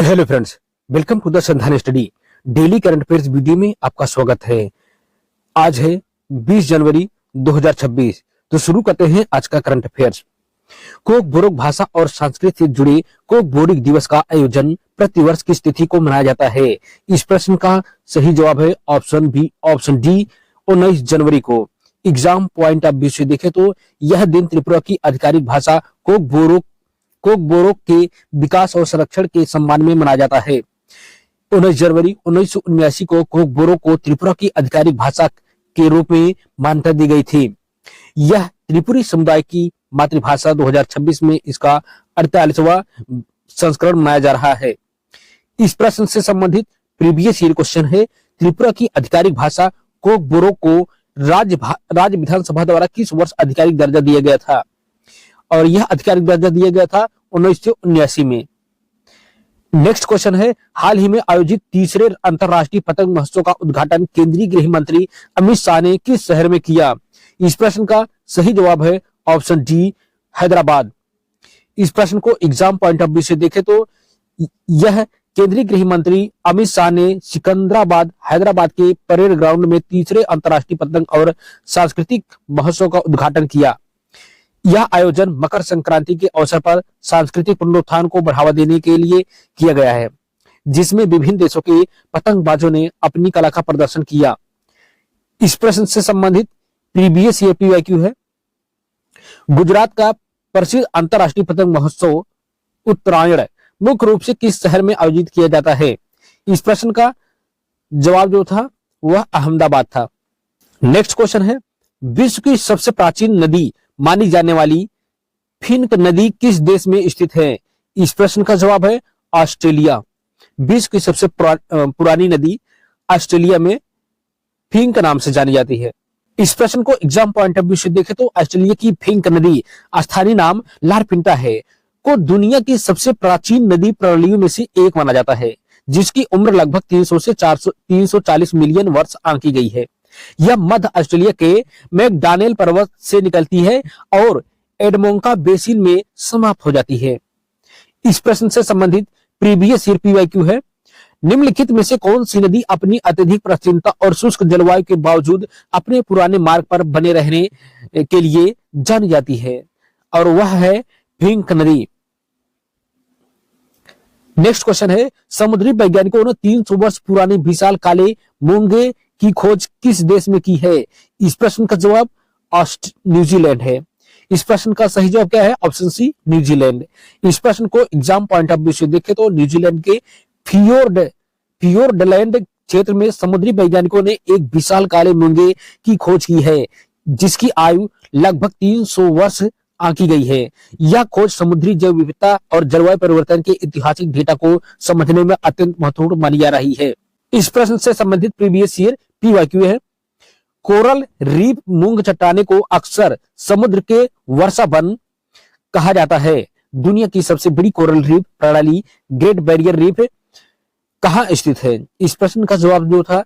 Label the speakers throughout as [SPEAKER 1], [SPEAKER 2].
[SPEAKER 1] Hello friends, welcome to the Sandhan study daily current affairs video में आपका स्वागत है। आज है 20 जनवरी 2026। तो शुरू करते हैं आज का करंट अफेयर्स। कोक बोरोक भाषा और संस्कृत से जुड़े कोक बोरोक दिवस का आयोजन प्रतिवर्ष किस तिथि को मनाया जाता है? इस प्रश्न का सही जवाब है ऑप्शन डी 19 जनवरी को। एग्जाम पॉइंट ऑफ व्यू से देखें तो यह दिन त्रिपुरा की आधिकारिक भाषा कोक बोरोक के विकास और संरक्षण के सम्मान में मनाया जाता है। 19 जनवरी 1979 को कोक बोरोक को त्रिपुरा की आधिकारिक भाषा के रूप में मान्यता दी गई थी। यह त्रिपुरी समुदाय की मातृभाषा 2026 में इसका 48वां संस्करण मनाया जा रहा है। इस प्रश्न से संबंधित प्रीवियस ईयर क्वेश्चन है, त्रिपुरा की आधिकारिक भाषा कोक बोरोक को राज्य विधानसभा द्वारा किस वर्ष आधिकारिक दर्जा दिया गया था? और यह आधिकारिक दर्जा दिया गया था 1979 में। नेक्स्ट क्वेश्चन है, हाल ही में आयोजित तीसरे अंतरराष्ट्रीय पतंग महोत्सव का उद्घाटन केंद्रीय गृह मंत्री अमित शाह ने किस शहर में किया? इस प्रश्न का सही जवाब है ऑप्शन डी हैदराबाद। इस प्रश्न को एग्जाम पॉइंट ऑफ व्यू से देखें तो यह केंद्रीय गृह मंत्री अमित शाह ने सिकंदराबाद हैदराबाद के परेड ग्राउंड में तीसरे अंतरराष्ट्रीय पतंग और सांस्कृतिक महोत्सव का उद्घाटन किया। यह आयोजन मकर संक्रांति के अवसर पर सांस्कृतिक पुनरुत्थान को बढ़ावा देने के लिए किया गया है, जिसमें विभिन्न देशों के पतंगबाजों ने अपनी कला का प्रदर्शन किया। इस प्रश्न से संबंधित प्रीवियस ईयर पीवाईक्यू है, गुजरात का प्रसिद्ध अंतरराष्ट्रीय पतंग महोत्सव उत्तरायण मुख्य रूप से किस शहर में आयोजित किया जाता है? इस प्रश्न का जवाब जो था वह अहमदाबाद था। नेक्स्ट क्वेश्चन है, विश्व की सबसे प्राचीन नदी मानी जाने वाली फिंक नदी किस देश में स्थित है? इस प्रश्न का जवाब है ऑस्ट्रेलिया। विश्व की सबसे पुरानी नदी ऑस्ट्रेलिया में फिंक नाम से जानी जाती है। इस प्रश्न को एग्जाम पॉइंट ऑफ व्यू से देखें तो ऑस्ट्रेलिया की फिंक नदी स्थानीय नाम लारपिंटा है को दुनिया की सबसे प्राचीन नदी प्रणालियों में से एक माना जाता है, जिसकी उम्र लगभग 300 से 340 मिलियन वर्ष आंकी गई है। यह मध्य ऑस्ट्रेलिया के मैकडॉनेल पर्वत से निकलती है और एडमोंका बेसिन में समाप्त हो जाती है। इस प्रश्न से संबंधित प्रीवियस ईयर पीवाईक्यू है, निम्नलिखित में से कौन सी नदी अपनी अत्यधिक प्राचीनता और शुष्क जलवायु के बावजूद अपने पुराने मार्ग पर बने रहने के लिए जानी जाती है? और वह है फिंक नदी। नेक्स्ट क्वेश्चन है, समुद्री वैज्ञानिकों ने 300 वर्ष पुराने विशाल काले मूंगे की खोज किस देश में की है? इस प्रश्न का जवाब न्यूजीलैंड है। इस प्रश्न का सही जवाब क्या है? Option C New Zealand. इस प्रश्न को एग्जाम पॉइंट ऑफ व्यू से देखें तो न्यूजीलैंड के फियोर्डलैंड क्षेत्र में समुद्री वैज्ञानिकों ने एक विशाल काले मूंगे की खोज की है, जिसकी आयु लगभग 300 वर्ष आंकी गई है। यह खोज समुद्री जैव विविधता और जलवायु परिवर्तन के ऐतिहासिक डेटा को समझने में अत्यंत महत्वपूर्ण मानी जा रही है। इस प्रश्न से संबंधित प्रीवियस ईयर पीवाईक्यू है, कोरल रीफ मूंग चट्टाने को अक्सर समुद्र के वर्षा वन कहा जाता है। दुनिया की सबसे बड़ी कोरल रीफ प्रणाली ग्रेट बैरियर रीफ कहाँ स्थित है? इस प्रश्न का जवाब जो था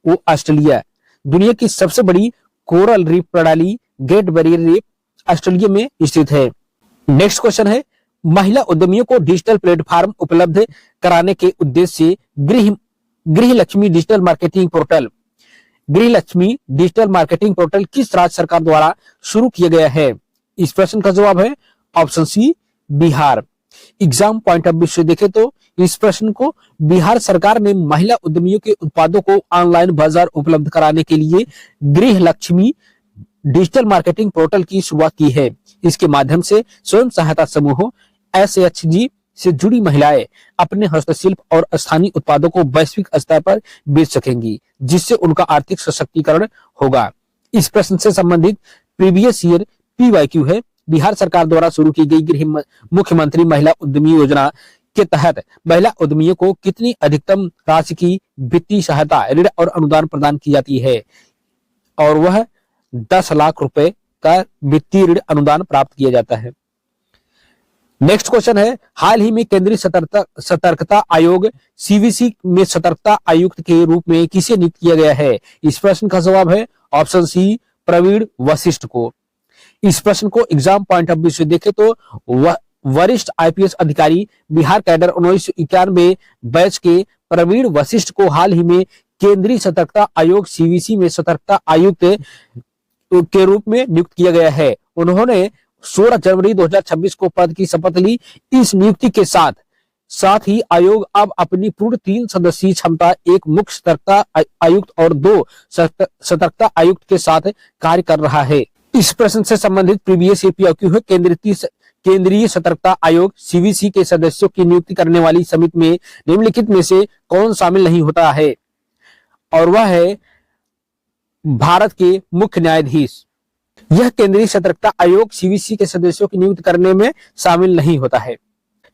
[SPEAKER 1] वो ऑस्ट्रेलिया। दुनिया की सबसे बड़ी कोरल रीफ प्रणाली ग्रेट बैरियर रीफ ऑस्ट्रेलिया में स्थित है। नेक्स्ट क्वेश्चन है, महिला उद्यमियों को डिजिटल प्लेटफॉर्म उपलब्ध कराने के उद्देश्य से गृह लक्ष्मी डिजिटल मार्केटिंग पोर्टल किस राज्य सरकार द्वारा शुरू किया गया है? इस प्रश्न का जवाब है option C Bihar. Exam point of view से देखें तो इस प्रश्न को बिहार सरकार ने महिला उद्यमियों के उत्पादों को ऑनलाइन बाजार उपलब्ध कराने के लिए गृह लक्ष्मी डिजिटल मार्केटिंग पोर्टल की शुरुआत की है। इसके माध्यम से स्वयं सहायता समूहों SHG से जुड़ी महिलाएं अपने हस्तशिल्प और स्थानीय उत्पादों को वैश्विक स्तर पर बेच सकेंगी, जिससे उनका आर्थिक सशक्तिकरण होगा। इस प्रश्न से संबंधित प्रीवियस ईयर पीवाईक्यू है, बिहार सरकार द्वारा शुरू की गई मुख्यमंत्री महिला उद्यमी योजना के तहत महिला उद्यमियों को कितनी अधिकतम राशि की वित्तीय सहायता, ऋण और अनुदान प्रदान की जाती है? और वह 10 लाख रुपए का वित्तीय ऋण अनुदान प्राप्त किया जाता है। नेक्स्ट क्वेश्चन है, हाल ही में केंद्रीय सतर्कता आयोग CVC में सतर्कता आयुक्त के रूप में किसे नियुक्त किया गया है? इस प्रश्न का जवाब है ऑप्शन सी प्रवीण वशिष्ठ को। इस प्रश्न को एग्जाम पॉइंट ऑफ व्यू से देखें तो वरिष्ठ आईपीएस अधिकारी बिहार कैडर 1991 बैच के प्रवीण वशिष्ठ को हाल ही में केंद्रीय सतर्कता आयोग सीवीसी में सतर्कता आयुक्त के रूप में नियुक्त किया गया है। उन्होंने 16 जनवरी 2026 को पद की शपथ ली। इस नियुक्ति के साथ ही आयोग अब अपनी पूर्ण 3 सदस्यीय क्षमता, एक मुख्य सतर्कता आयुक्त और 2 सतर्कता आयुक्त के साथ कार्य कर रहा है। इस प्रश्न से संबंधित प्रीवियस पीआईक्यू है, केंद्रीय सतर्कता आयोग सीवीसी के सदस्यों की नियुक्ति करने वाली समिति में निम्नलिखित में से कौन शामिल नहीं होता है? और वह है भारत के मुख्य न्यायाधीश। यह केंद्रीय सतर्कता आयोग सीवीसी के सदस्यों की नियुक्ति करने में शामिल नहीं होता है।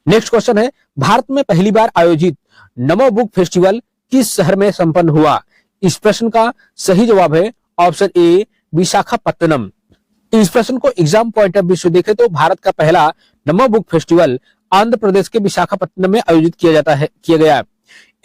[SPEAKER 1] नेक्स्ट क्वेश्चन है, भारत में पहली बार आयोजित नमो बुक फेस्टिवल किस शहर में संपन्न हुआ? इस प्रश्न का सही जवाब है ऑप्शन ए विशाखापत्तनम। इस प्रश्न को एग्जाम पॉइंट ऑफ व्यू से देखें तो भारत का पहला नमो बुक फेस्टिवल आंध्र प्रदेश के विशाखापत्तनम में आयोजित किया गया।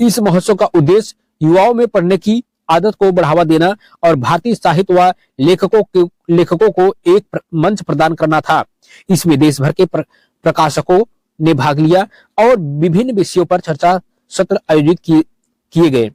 [SPEAKER 1] इस महोत्सव का उद्देश्य युवाओं में पढ़ने की आदत को बढ़ावा देना और भारतीय साहित्य व लेखकों को एक मंच प्रदान करना था। इसमें देश भर के प्रकाशकों ने भाग लिया और विभिन्न विषयों पर चर्चा सत्र आयोजित किए गए।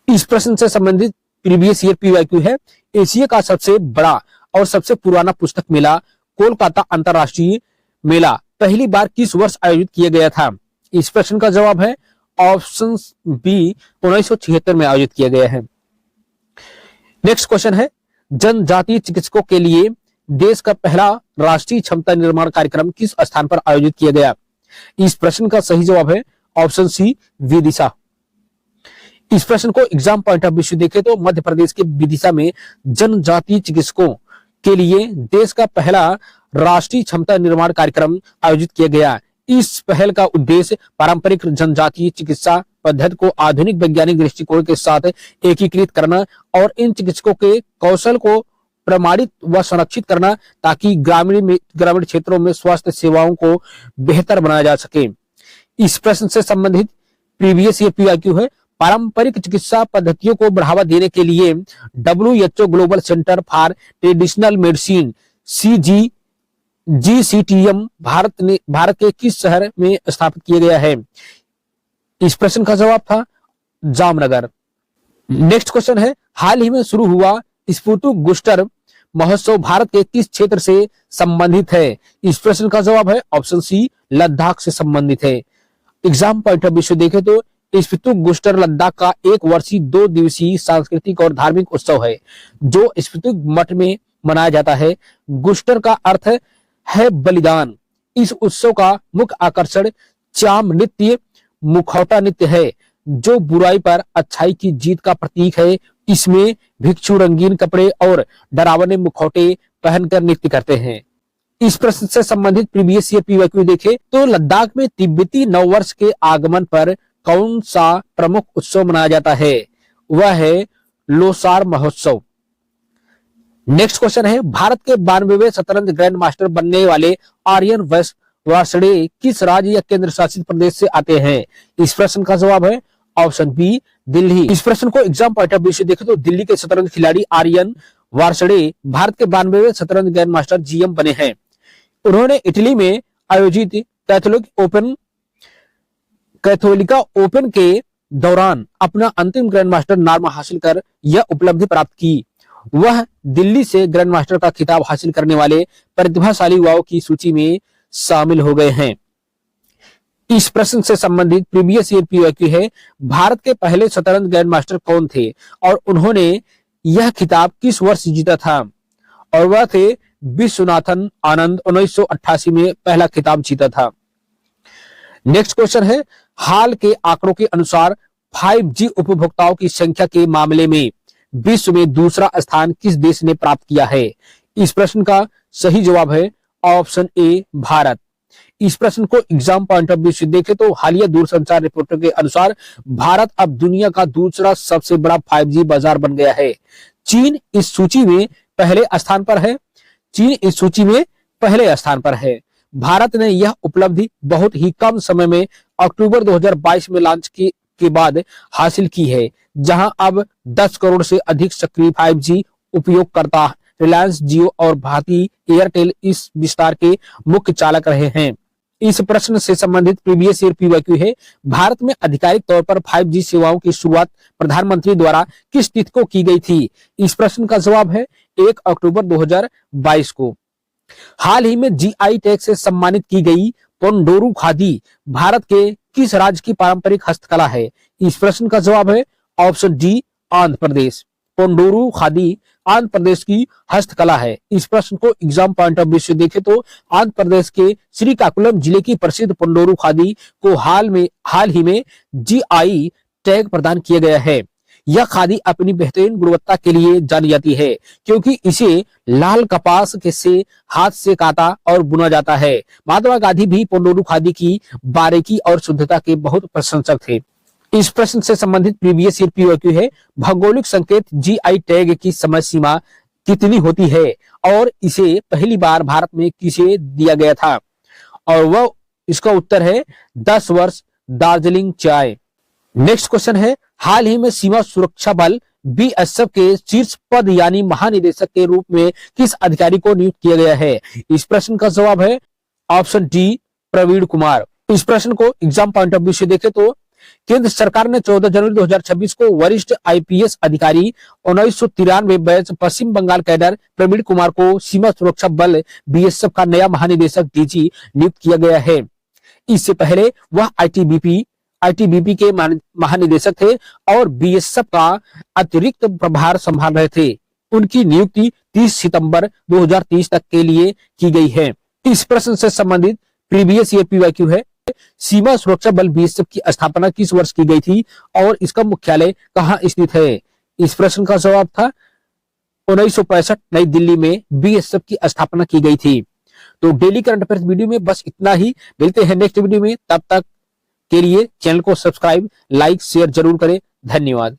[SPEAKER 1] इस प्रश्न से संबंधित प्रीवियस ईयर पीआईक्यू है, एशिया का सबसे बड़ा और सबसे पुराना पुस्तक मेला कोलकाता अंतरराष्ट्रीय मेला पहली बार किस वर्ष आयोजित किया गया था? इस प्रश्न का जवाब है ऑप्शन बी 1976 में आयोजित किया गया है। नेक्स्ट क्वेश्चन है, जनजातीय चिकित्सकों के लिए देश का पहला राष्ट्रीय क्षमता निर्माण कार्यक्रम किस स्थान पर आयोजित किया गया? इस प्रश्न का सही जवाब है ऑप्शन सी विदिशा। इस प्रश्न को एग्जाम पॉइंट ऑफ व्यू से देखें तो मध्य प्रदेश के विदिशा में जनजातीय चिकित्सकों के लिए देश का पहला राष्ट्रीय क्षमता निर्माण कार्यक्रम आयोजित किया गया। इस पहल का उद्देश्य पारंपरिक जनजातीय चिकित्सा पद्धति को आधुनिक वैज्ञानिक दृष्टिकोण के साथ एकीकृत करना और इन चिकित्सकों के कौशल को प्रमाणित व संरक्षित करना ताकि ग्रामीण क्षेत्रों में स्वास्थ्य सेवाओं को बेहतर बनाया जा सके। इस प्रश्न से संबंधित प्रीवियस ईयर पीआईक्यू है, पारंपरिक चिकित्सा पद्धतियों को बढ़ावा देने के लिए WHO global centre for traditional medicine GCTM Bharat के किस शहर में स्थापित किया गया है? इस प्रश्न का जवाब था जामनगर। नेक्स्ट क्वेश्चन है, हाल ही में शुरू हुआ स्पुतनिक बूस्टर महोत्सव भारत के किस क्षेत्र से संबंधित है? इस प्रश्न का जवाब है ऑप्शन सी लद्दाख से संबंधित है। एग्जाम पॉइंट ऑफ व्यू से देखें तो स्पुतनिक बूस्टर लद्दाख का 1 वर्षीय 2 दिवसीय सांस्कृतिक और धार्मिक उत्सव है जो स्पुतनिक मठ में मनाया जाता है। बूस्टर का अर्थ है बलिदान। इस उत्सव का मुख्य आकर्षण चाम नृत्य मुखौटा नृत्य है जो बुराई पर अच्छाई की जीत का प्रतीक है। इसमें भिक्षु रंगीन कपड़े और डरावने मुखौटे पहनकर नृत्य करते हैं। इस प्रश्न से संबंधित प्रीवियस ईयर पीआईक्यू देखें तो लद्दाख में तिब्बती नववर्ष के आगमन पर कौन सा प्रमुख उत्सव मनाया जाता है? वह है लोसार महोत्सव। नेक्स्ट क्वेश्चन है, भारत के 92वें शतरंज ग्रैंड मास्टर बनने वाले आर्यन वार्ष्णेय किस राज्य या केंद्र शासित प्रदेश से आते हैं? इस प्रश्न का जवाब है ऑप्शन बी दिल्ली। इस प्रश्न को एग्जाम पॉइंट ऑफ व्यू से देखें तो दिल्ली के शतरंज खिलाड़ी आर्यन वार्ष्णेय भारत के 92वें शतरंज ग्रैंड मास्टर GM बने हैं। उन्होंने इटली में आयोजित कैथोलिका ओपन के दौरान अपना अंतिम ग्रैंड मास्टर नाम हासिल कर यह उपलब्धि प्राप्त की। वह दिल्ली से ग्रैंड मास्टर का खिताब हासिल करने वाले प्रतिभाशाली युवाओं की सूची में शामिल हो गए हैं। इस प्रश्न से संबंधित प्रीवियस ईयर पीआईक्यू है, भारत के पहले शतरंज ग्रैंड मास्टर कौन थे और उन्होंने यह खिताब किस वर्ष जीता था? और वह थे विश्वनाथन आनंद। 1988 में पहला खिताब जीता था। नेक्स्ट क्वेश्चन है, हाल के आंकड़ों के अनुसार 5G उपभोक्ताओं की संख्या के मामले में विश्व में दूसरा स्थान किस देश ने प्राप्त किया है? इस प्रश्न का सही जवाब है ऑप्शन ए भारत। इस प्रश्न को एग्जाम पॉइंट ऑफ व्यू से देखें तो हालिया दूरसंचार रिपोर्टों के अनुसार भारत अब दुनिया का दूसरा सबसे बड़ा 5G बाजार बन गया है। चीन इस सूची में पहले स्थान पर है। भारत ने यह उपलब्धि बहुत ही कम समय में अक्टूबर 2022 में लॉन्च के बाद हासिल की है, जहां अब 10 करोड़ से अधिक सक्रिय 5G उपयोगकर्ता रिलायंस जियो और भारती एयरटेल इस विस्तार के मुख्य चालक रहे हैं। इस प्रश्न से संबंधित प्रीवियस ईयर पीवाईक्यू है, भारत में आधिकारिक तौर पर 5G सेवाओं की शुरुआत प्रधानमंत्री द्वारा किस तिथि को की गई थी? इस प्रश्न का जवाब है 1 अक्टूबर 2022 को। हाल ही में जीआई टैग से सम्मानित की गई पोंडोरू खादी भारत के किस राज्य की पारंपरिक हस्तकला है? इस प्रश्न का जवाब है ऑप्शन डी, आंध्र प्रदेश। पोंडोरू खादी आंध्र प्रदेश की हस्तकला है। इस प्रश्न को एग्जाम पॉइंट ऑफ व्यू से देखें तो आंध्र प्रदेश के श्रीकाकुलम जिले की प्रसिद्ध पोंडोरू खादी को हाल ही में जीआई टैग प्रदान किया गया है। यह खादी अपनी बेहतरीन गुणवत्ता के लिए जानी जाती है, क्योंकि इसे लाल कपास के से हाथ से काता और बुना जाता है। महात्मा गांधी भी पोंडोरू खादी की बारीकी और शुद्धता के बहुत प्रशंसक थे। इस प्रश्न से संबंधित प्रीवियस ईयर पीवाईक्यू है, भौगोलिक संकेत जीआई टैग की समय सीमा कितनी होती है और इसे पहली बार भारत में किसे दिया गया था? और वह इसका उत्तर है 10 वर्ष दार्जिलिंग चाय। नेक्स्ट क्वेश्चन है, हाल ही में सीमा सुरक्षा बल बीएसएफ के शीर्ष पद यानी महानिदेशक के रूप में किस अधिकारी को नियुक्त किया गया है? इस प्रश्न का जवाब है ऑप्शन डी, प्रवीण कुमार। इस प्रश्न को एग्जाम पॉइंट ऑफ व्यू से देखें तो केंद्र सरकार ने 14 जनवरी 2026 को वरिष्ठ आईपीएस अधिकारी 1993 बैच पश्चिम बंगाल कैडर प्रवीण कुमार को सीमा सुरक्षा बल बीएसएफ का नया महानिदेशक डीजी नियुक्त किया गया है। इससे पहले वह आईटीबीपी के महानिदेशक थे और बीएसएफ का अतिरिक्त प्रभार संभाल रहे थे। उनकी नियुक्ति 30 सितंबर 2030 तक के लिए की गई है। इस प्रश्न से संबंधित प्रीवियस ईयर पीवाईक्यू है, सीमा सुरक्षा बल बीएसएफ की स्थापना किस वर्ष की गई थी और इसका मुख्यालय कहां स्थित है? इस प्रश्न का जवाब था 1965 नई दिल्ली में बीएसएफ की स्थापना की गई थी। तो डेली करंट अफेयर्स वीडियो में बस इतना ही। मिलते हैं नेक्स्ट वीडियो में, तब तक के लिए चैनल को सब्सक्राइब, लाइक, शेयर जरूर करें। धन्यवाद।